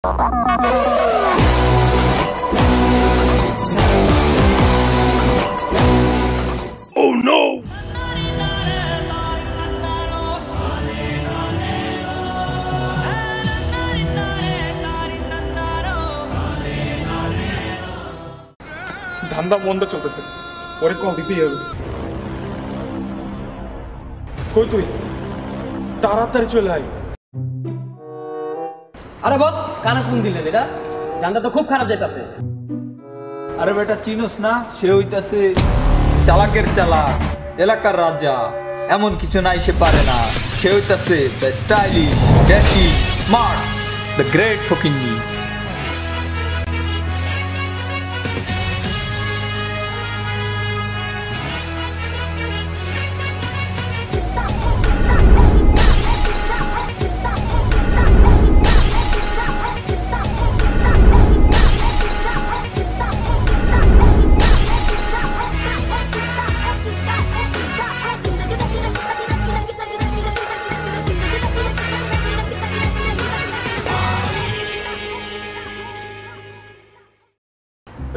Oh no! ধান্দা বন্ধ চলতেছে, পরে কল দিতেই হবে। কই তুই? তাড়াতাড়ি চলে আয়। আরে বস, কানে ফোন দিলেন? এটা ধান্দা তো খুব খারাপ যাইতাছে। আরে বেটা চিনোস না, সে হইতাছে চালাকের চালাক, এলাকার রাজা। এমন কিছু নাই সে পারে না। সে হইতাছে the stylish, dashy, smart, the great ফকিন্নি।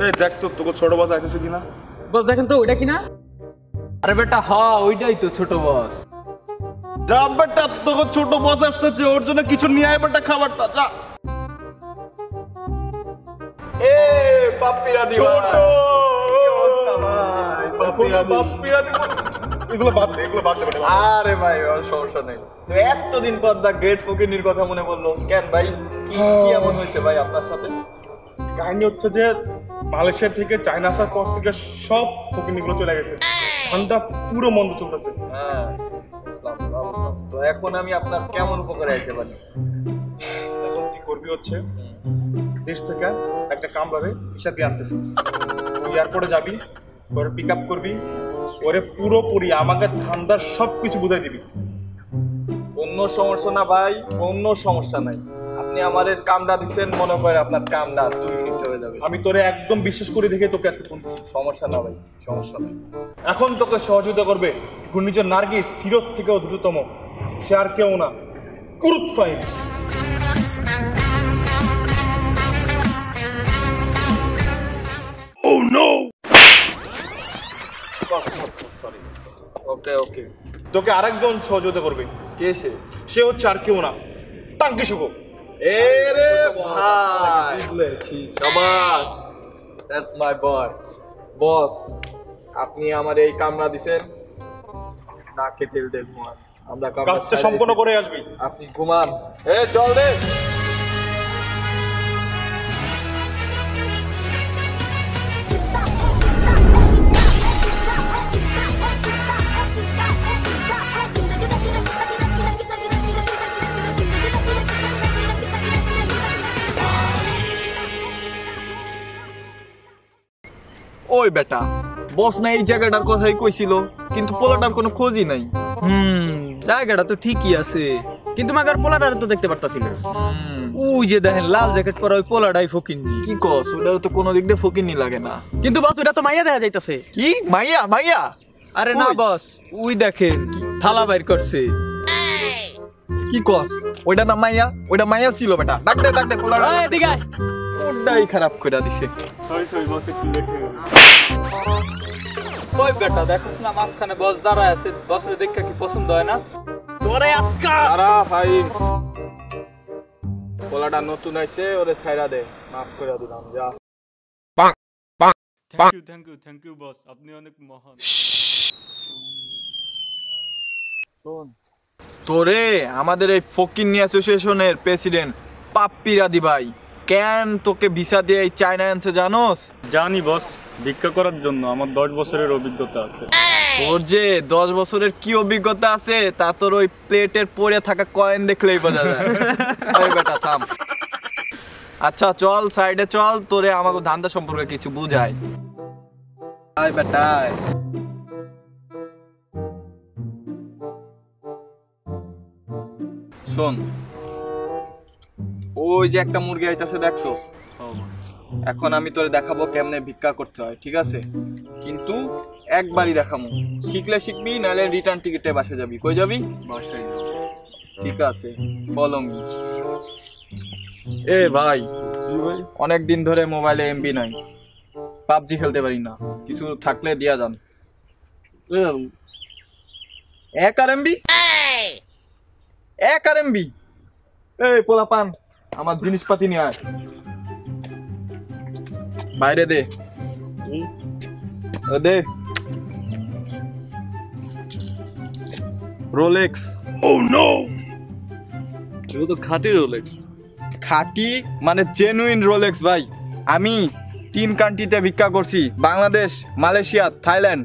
এই দেখ তো, তোকে ছোট বস আইতেছে কিনা। বস দেখেন তো, ওইটা কিনা? আরে বেটা হ্যাঁ, ওইটাই তো ছোট বস। যা বেটা, তোকে ছোট বস আসতেছে, ওর জন্য কিছু নিয়ে আয় বেটা, খাবারটা যা। এ পাপ্পিরা দি ছোট কি অবস্থা ভাই? পাপ্পিরা দি এগুলো বাদ দে, এগুলো বাদ দে বেটা। আরে ভাই ওর সমস্যা নেই। তো এতদিন পর দা গ্রেট ফকিন্নির কথা মনে পড়লো কেন ভাই? কি কি এমন হয়েছে ভাই আপনার সাথে? কাহিনী হচ্ছে যে মালয়েশিয়া থেকে চায়না আসার পর থেকে সব ফকিনিগুলো চলে গেছে, ঠান্ডা পুরো মন্দ চলতেছে। হ্যাঁ বুঝলাম, বুঝলাম। তো এখন আমি আপনার কেমন উপকারে আইতে পারি? এখন কি করবি হচ্ছে, দেশ থেকে একটা কামরারে ভিসা দিয়ে আনতেছে, তুই এয়ারপোর্টে যাবি, ওরে পিক আপ করবি, ওরে পুরোপুরি আমাকে ঠান্ডার সব কিছু বুঝাই দিবি। কোনো সমস্যা না ভাই, কোনো সমস্যা নাই। আপনি আমাদের কামটা দিচ্ছেন, মনে করে আপনার কামটা 2 মিনিটে হয়ে যাবে। আমি তোরে একদম বিশ্বাস করে দেখে তোকে আজকে ফোন দিচ্ছি। সমস্যা না ভাই, সমস্যা নাই। এখন তোকে সহযোগিতা করবে ঘূর্ণিঝড় নার্গিস, সিরত থেকেও দ্রুততম, সে আর কেউ না, কুরুত ফাইন। Oh no! ওকে ওকে। তোকে আরেকজন সহযোগিতা করবে। কে সে? সে হচ্ছে আর কেউ না, টাঙ্কি শুভ। এ রে ভাই, শাবাশ, দ্যাটস মাই বয়। বস, আপনি আমার এই কামরা দিছেন, নাকে তেল দেন। আমরা কাজটা সম্পন্ন করে আসবি। আপনি ঘুমান। এ চল রে। ওই বেটা, বস না এই জায়গাটার কথাই কইছিল, কিন্তু পোলাটার কোনো খোঁজই নাই। জায়গাটা তো ঠিকই আছে, কিন্তু মাগার পোলাটারে তো দেখতে পারতাছি না। ওই যে দেখেন লাল জ্যাকেট পরা ওই পোলাটাই ফকিন্নি। কি কস? ওটার তো কোনো দিক দিয়ে ফকিন্নি লাগে না। কিন্তু বস ওটা তো মাইয়া দেখা যাইতাছে। কি মাইয়া? মাইয়া? আরে না বস, ওই দেখেন থালা বাইর করছে। কি কস? ওইটা না মাইয়া? ওইটা মাইয়া ছিল বেটা। ডাক দে ডাক দে পোলাটা। এই এদিকে আয়। ওটাই খারাপ কইরা দিছে। সরি বস, একটু লেট হয়ে গেল। ওই বেটা দেখছ না মাঝখানে বস দাঁড়ায় আছে, বসের দেখা কি পছন্দ হয় না? তোরে আজকা সারা ভাই, পোলাটা নতুন আইছে, ওরে ছাইরা দে, মাফ কইরা দিলাম। যা। থ্যাংক ইউ বস, আপনি অনেক মহান। তোরে আমাদের এই ফকিন্নি অ্যাসোসিয়েশনের প্রেসিডেন্ট পাপ্পিরা দি ভাই কেন তোকে ভিসা দিয়ে এই চায়না আনছে জানোস? জানি বস, ভিক্ষা করার জন্য। আমার 10 বছরের অভিজ্ঞতা আছে। তোর যে 10 বছরের কি অভিজ্ঞতা আছে তা তোর ওই প্লেটের পরে থাকা কয়েন দেখলেই বোঝা যায়। ওই বেটা থাম। আচ্ছা চল সাইডে চল, তোরে আমাকে ধান্দা সম্পর্কে কিছু বুঝাই। আয় বেটা। শোন, ওই যে একটা মুরগি আইতাছে দেখছস? এখন আমি তোরে দেখাবো কেমনে ভিক্ষা করতে হয়, ঠিক আছে? কিন্তু একবারই দেখাবো, শিখলে শিখবি, নাহলে রিটার্ন টিকিটে বাসা যাবি। কই যাবি? বাসায়। ঠিক আছে, ফলো মি। এ ভাই অনেক দিন ধরে মোবাইলে এমবি নাই, পাবজি খেলতে পারি না, কিছু থাকলে দিয়া যান। 1 RMB 1 RMB। এই পোলা পান আমার জিনিসপাতি নিয়ে আয়, বাইরে দে দে। রোলেক্স। এগুলো তো খাঁটি রোলেক্স। খাঁটি মানে জেনুইন রোলেক্স ভাই। আমি 3 কান্ট্রিতে ভিক্ষা করছি, বাংলাদেশ, মালয়েশিয়া, থাইল্যান্ড,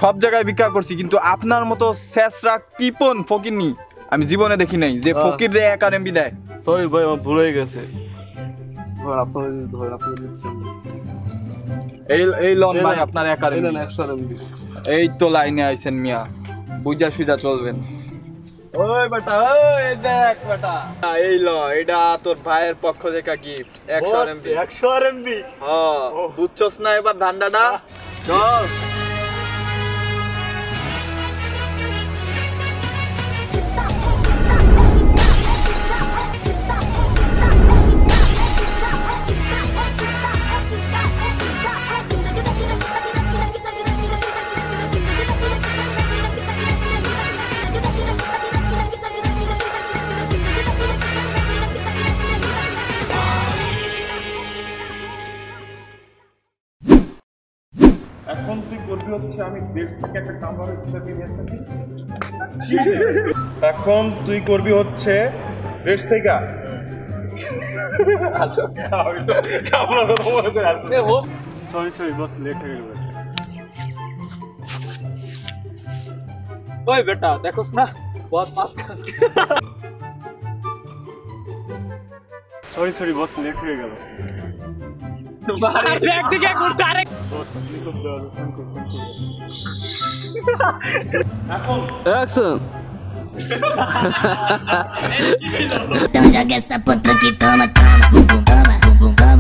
সব জায়গায় ভিক্ষা করছি, কিন্তু আপনার মতো শেষরা পিপন ফকিরনি আমি জীবনে দেখি নাই যে ফকির রে 1 RMB দেয়। সরি ভাই, আমার ভুল হয়ে গেছে। এই লন ভাই আপনার 1 RMB। এই তো লাইনে আইছেন মিয়া, বুঝা সুজা চলবেন। ওই বেটা, ওই দেখ বেটা, এই ল, এটা তোর ভাইয়ের পক্ষ থেকে গিফট 100 RMB। 100 RMB? হ্যাঁ, বুঝছস না এবার ধান্দাটা? চল। এখন তুই করবি হচ্ছে আমি দেশ থেকে একটা কামড়ের হিসাবে নিয়ে আসতেছি। এখন তুই করবি হচ্ছে দেশ থেকে সরি বস, লেট হয়ে গেল। ওই বেটা দেখোস না বহুত পাস। সরি বস, লেট হয়ে গেল। Action. Então joga essa potranca e toma, toma, bum bum, toma, bum bum, toma.